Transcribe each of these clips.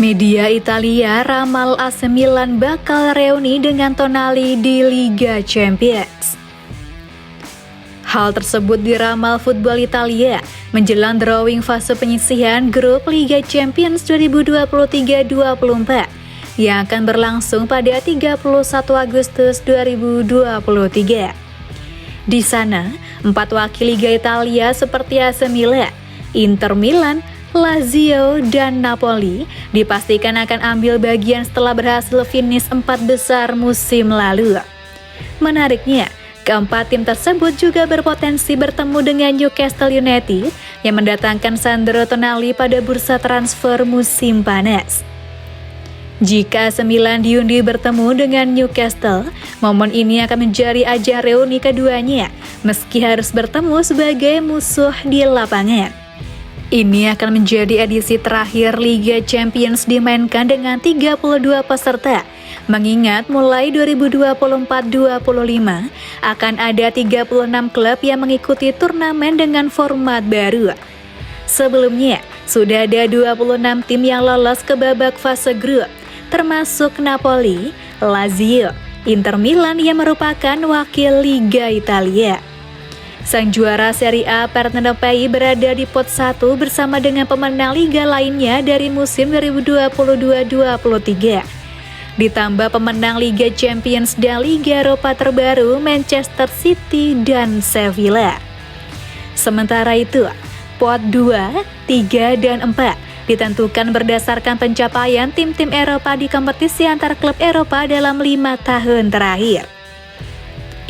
Media Italia ramal AC Milan bakal reuni dengan Tonali di Liga Champions. Hal tersebut diramal Football Italia menjelang drawing fase penyisihan grup Liga Champions 2023-24 yang akan berlangsung pada 31 Agustus 2023. Di sana, 4 wakil Liga Italia seperti AC Milan, Inter Milan, Lazio, dan Napoli dipastikan akan ambil bagian setelah berhasil finish 4 besar musim lalu. Menariknya, keempat tim tersebut juga berpotensi bertemu dengan Newcastle United yang mendatangkan Sandro Tonali pada bursa transfer musim panas. Jika AC Milan diundi bertemu dengan Newcastle, momen ini akan menjadi ajang reuni keduanya meski harus bertemu sebagai musuh di lapangan. Ini akan menjadi edisi terakhir Liga Champions dimainkan dengan 32 peserta. Mengingat mulai 2024-25 akan ada 36 klub yang mengikuti turnamen dengan format baru. Sebelumnya, sudah ada 26 tim yang lolos ke babak fase grup, termasuk Napoli, Lazio, Inter Milan yang merupakan wakil Liga Italia. Sang juara Serie A Partenopei berada di pot 1 bersama dengan pemenang liga lainnya dari musim 2022-23. Ditambah pemenang Liga Champions dan Liga Eropa terbaru Manchester City dan Sevilla. Sementara itu, pot 2, 3, dan 4 ditentukan berdasarkan pencapaian tim-tim Eropa di kompetisi antar klub Eropa dalam 5 tahun terakhir.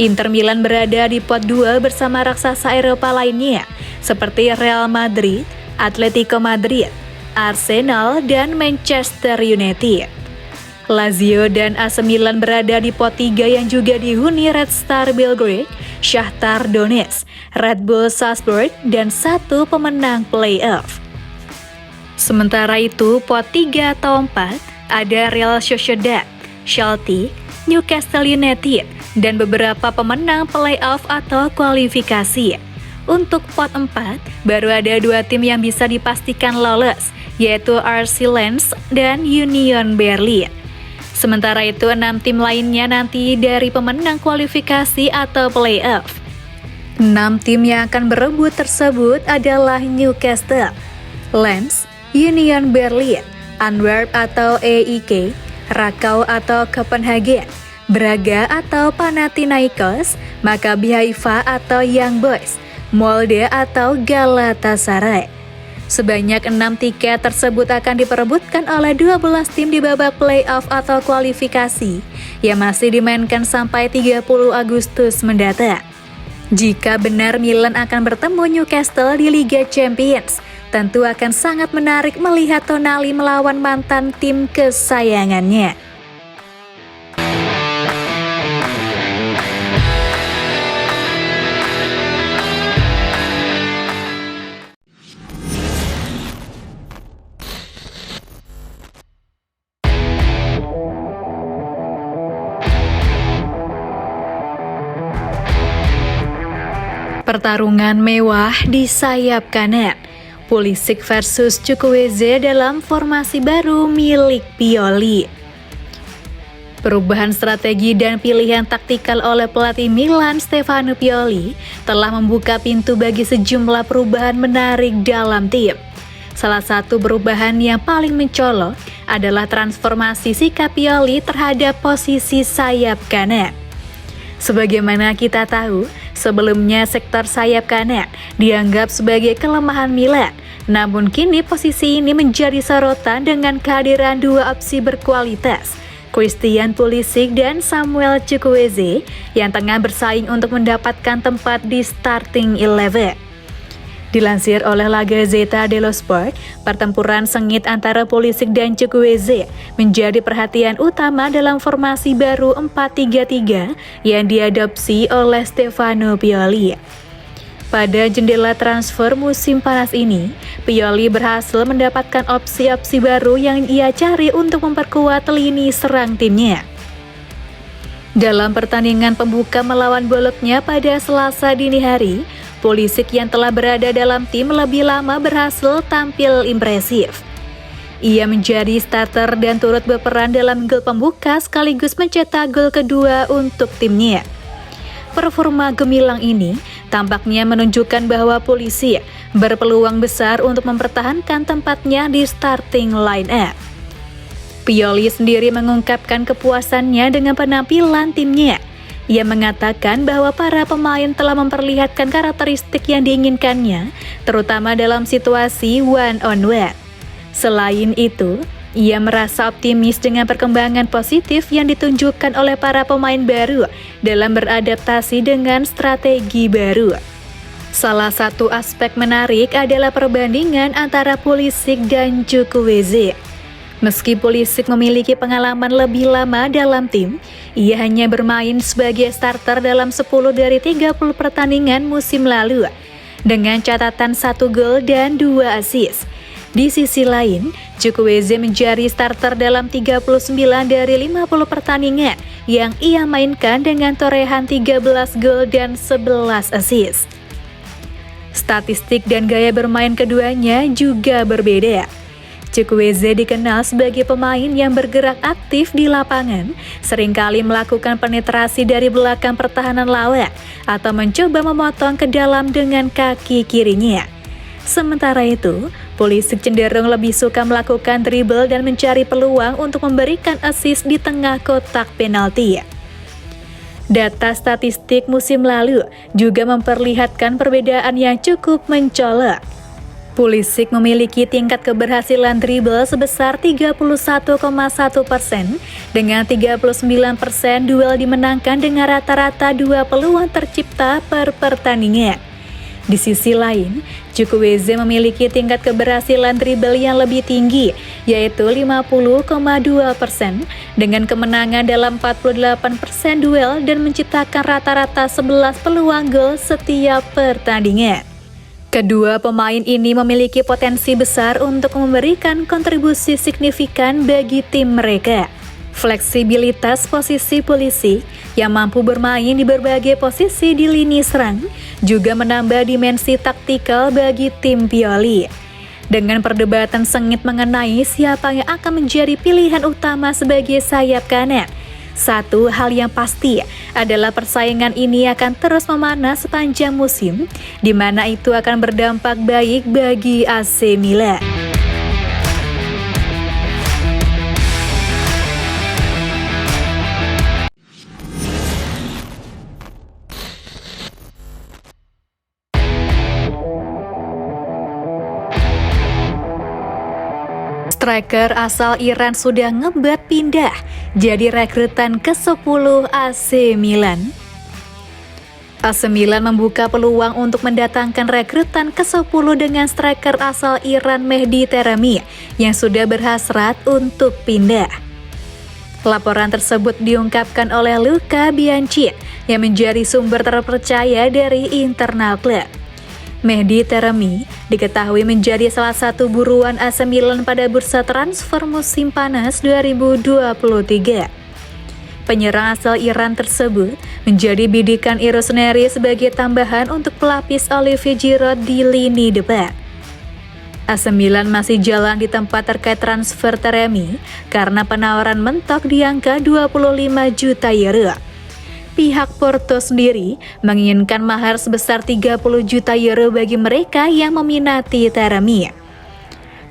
Inter Milan berada di pot 2 bersama raksasa Eropa lainnya seperti Real Madrid, Atletico Madrid, Arsenal, dan Manchester United. Lazio dan AC Milan berada di pot 3 yang juga dihuni Red Star Belgrade, Shakhtar Donetsk, Red Bull Salzburg, dan satu pemenang playoff. Sementara itu, pot 3 atau 4 ada Real Sociedad, Celtic, Newcastle United, dan beberapa pemenang playoff atau kualifikasi. Untuk pot 4, baru ada 2 tim yang bisa dipastikan lolos, yaitu RC Lens dan Union Berlin. Sementara itu, 6 tim lainnya nanti dari pemenang kualifikasi atau playoff. 6 tim yang akan berebut tersebut adalah Newcastle, Lens, Union Berlin, Antwerp atau EIK, Rakau atau Copenhagen, Braga atau Panathinaikos, Maccabi Haifa atau Young Boys, Molde atau Galatasaray. Sebanyak 6 tiket tersebut akan diperebutkan oleh 12 tim di babak playoff atau kualifikasi yang masih dimainkan sampai 30 Agustus mendatang. Jika benar Milan akan bertemu Newcastle di Liga Champions, tentu akan sangat menarik melihat Tonali melawan mantan tim kesayangannya. Pertarungan mewah di sayap kanan. Pulisic versus Chukwueze dalam formasi baru milik Pioli. Perubahan strategi dan pilihan taktikal oleh pelatih Milan Stefano Pioli telah membuka pintu bagi sejumlah perubahan menarik dalam tim. Salah satu perubahan yang paling mencolok adalah transformasi sikap Pioli terhadap posisi sayap kanan. Sebagaimana kita tahu, sebelumnya sektor sayap kanan dianggap sebagai kelemahan Milan. Namun kini posisi ini menjadi sorotan dengan kehadiran 2 opsi berkualitas, Christian Pulisic dan Samuel Chukwueze, yang tengah bersaing untuk mendapatkan tempat di starting 11. Dilansir oleh La Gazzetta dello Sport, pertempuran sengit antara Pulisic dan Chukwueze menjadi perhatian utama dalam formasi baru 4-3-3 yang diadopsi oleh Stefano Pioli. Pada jendela transfer musim panas ini, Pioli berhasil mendapatkan opsi-opsi baru yang ia cari untuk memperkuat lini serang timnya. Dalam pertandingan pembuka melawan Bologna pada Selasa dini hari, Pulisic yang telah berada dalam tim lebih lama berhasil tampil impresif. Ia menjadi starter dan turut berperan dalam gol pembuka sekaligus mencetak gol kedua untuk timnya. Performa gemilang ini tampaknya menunjukkan bahwa Polisi berpeluang besar untuk mempertahankan tempatnya di starting line-up. Pioli sendiri mengungkapkan kepuasannya dengan penampilan timnya. Ia mengatakan bahwa para pemain telah memperlihatkan karakteristik yang diinginkannya, terutama dalam situasi one-on-one. Selain itu, ia merasa optimis dengan perkembangan positif yang ditunjukkan oleh para pemain baru dalam beradaptasi dengan strategi baru. Salah satu aspek menarik adalah perbandingan antara Pulisic dan Chukwueze. Meski Pulisic memiliki pengalaman lebih lama dalam tim, ia hanya bermain sebagai starter dalam 10 dari 30 pertandingan musim lalu, dengan catatan 1 gol dan 2 assist. Di sisi lain, Chukwueze menjadi starter dalam 39 dari 50 pertandingan yang ia mainkan dengan torehan 13 gol dan 11 assist. Statistik dan gaya bermain keduanya juga berbeda. Chukwueze dikenal sebagai pemain yang bergerak aktif di lapangan, seringkali melakukan penetrasi dari belakang pertahanan lawan atau mencoba memotong ke dalam dengan kaki kirinya. Sementara itu, Pulisic cenderung lebih suka melakukan dribble dan mencari peluang untuk memberikan assist di tengah kotak penalti. Data statistik musim lalu juga memperlihatkan perbedaan yang cukup mencolok. Pulisic memiliki tingkat keberhasilan dribble sebesar 31,1% dengan 39% duel dimenangkan dengan rata-rata 2 peluang tercipta per pertandingan. Di sisi lain, Chukwueze memiliki tingkat keberhasilan dribble yang lebih tinggi, yaitu 50,2% dengan kemenangan dalam 48% duel dan menciptakan rata-rata 11 peluang gol setiap pertandingan. Kedua pemain ini memiliki potensi besar untuk memberikan kontribusi signifikan bagi tim mereka. Fleksibilitas posisi Pulisic yang mampu bermain di berbagai posisi di lini serang juga menambah dimensi taktikal bagi tim Pioli. Dengan perdebatan sengit mengenai siapa yang akan menjadi pilihan utama sebagai sayap kanan, satu hal yang pasti adalah persaingan ini akan terus memanas sepanjang musim, di mana itu akan berdampak baik bagi AC Milan. Striker asal Iran sudah ngebat pindah jadi rekrutan ke-10 AC Milan. AC Milan membuka peluang untuk mendatangkan rekrutan ke-10 dengan striker asal Iran Mehdi Taremi yang sudah berhasrat untuk pindah. Laporan tersebut diungkapkan oleh Luca Bianchi yang menjadi sumber terpercaya dari internal klub. Mehdi Taremi diketahui menjadi salah satu buruan AC Milan pada bursa transfer musim panas 2023. Penyerang asal Iran tersebut menjadi bidikan Rossoneri sebagai tambahan untuk pelapis Olivier Giroud di lini depan. AC Milan masih jalan di tempat terkait transfer Taremi karena penawaran mentok di angka 25 juta euro. Pihak Porto sendiri menginginkan mahar sebesar 30 juta euro bagi mereka yang meminati Taremi.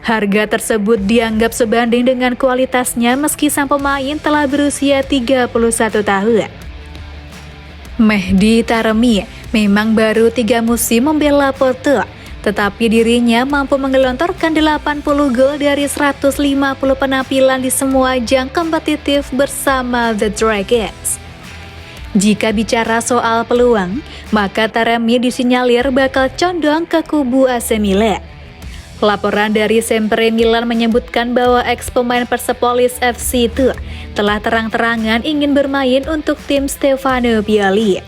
Harga tersebut dianggap sebanding dengan kualitasnya meski sang pemain telah berusia 31 tahun. Mehdi Taremi memang baru 3 musim membela Porto, tetapi dirinya mampu menggelontorkan 80 gol dari 150 penampilan di semua ajang kompetitif bersama The Dragons. Jika bicara soal peluang, maka Taremi disinyalir bakal condong ke kubu AC Milan. Laporan dari Sempre Milan menyebutkan bahwa ex-pemain Persepolis FC itu telah terang-terangan ingin bermain untuk tim Stefano Pioli.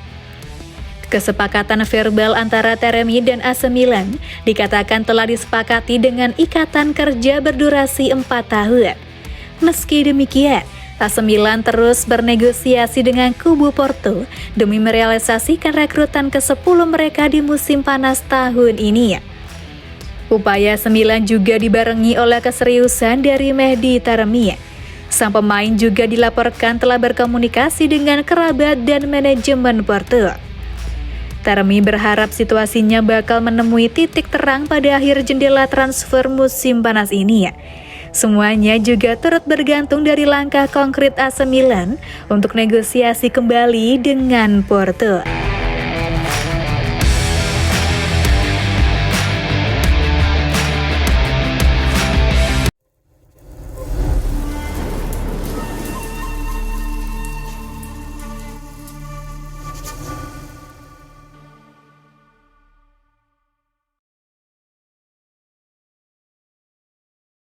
Kesepakatan verbal antara Taremi dan AC Milan dikatakan telah disepakati dengan ikatan kerja berdurasi 4 tahun. Meski demikian, AC Milan terus bernegosiasi dengan kubu Porto demi merealisasikan rekrutan ke-10 mereka di musim panas tahun ini. Upaya sembilan juga dibarengi oleh keseriusan dari Mehdi Taremi. Sang pemain juga dilaporkan telah berkomunikasi dengan kerabat dan manajemen Porto. Taremi berharap situasinya bakal menemui titik terang pada akhir jendela transfer musim panas ini. Semuanya juga turut bergantung dari langkah konkret AC Milan untuk negosiasi kembali dengan Porto.